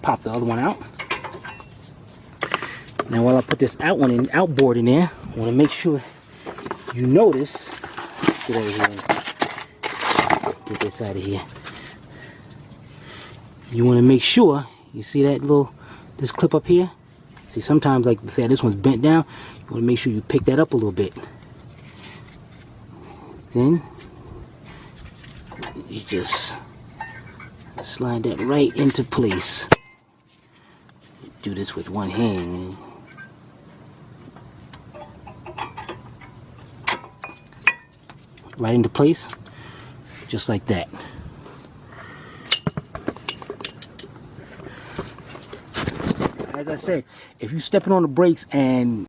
pop the other one out. Now while I put this outboard in there, I want to make sure you notice. Get over here. Get this out of here. You want to make sure you see that this clip up here. See, sometimes, like say this one's bent down. You want to make sure you pick that up a little bit. Then you just slide that right into place. Do this with one hand. Right into place, just like that. As I said, if you're stepping on the brakes and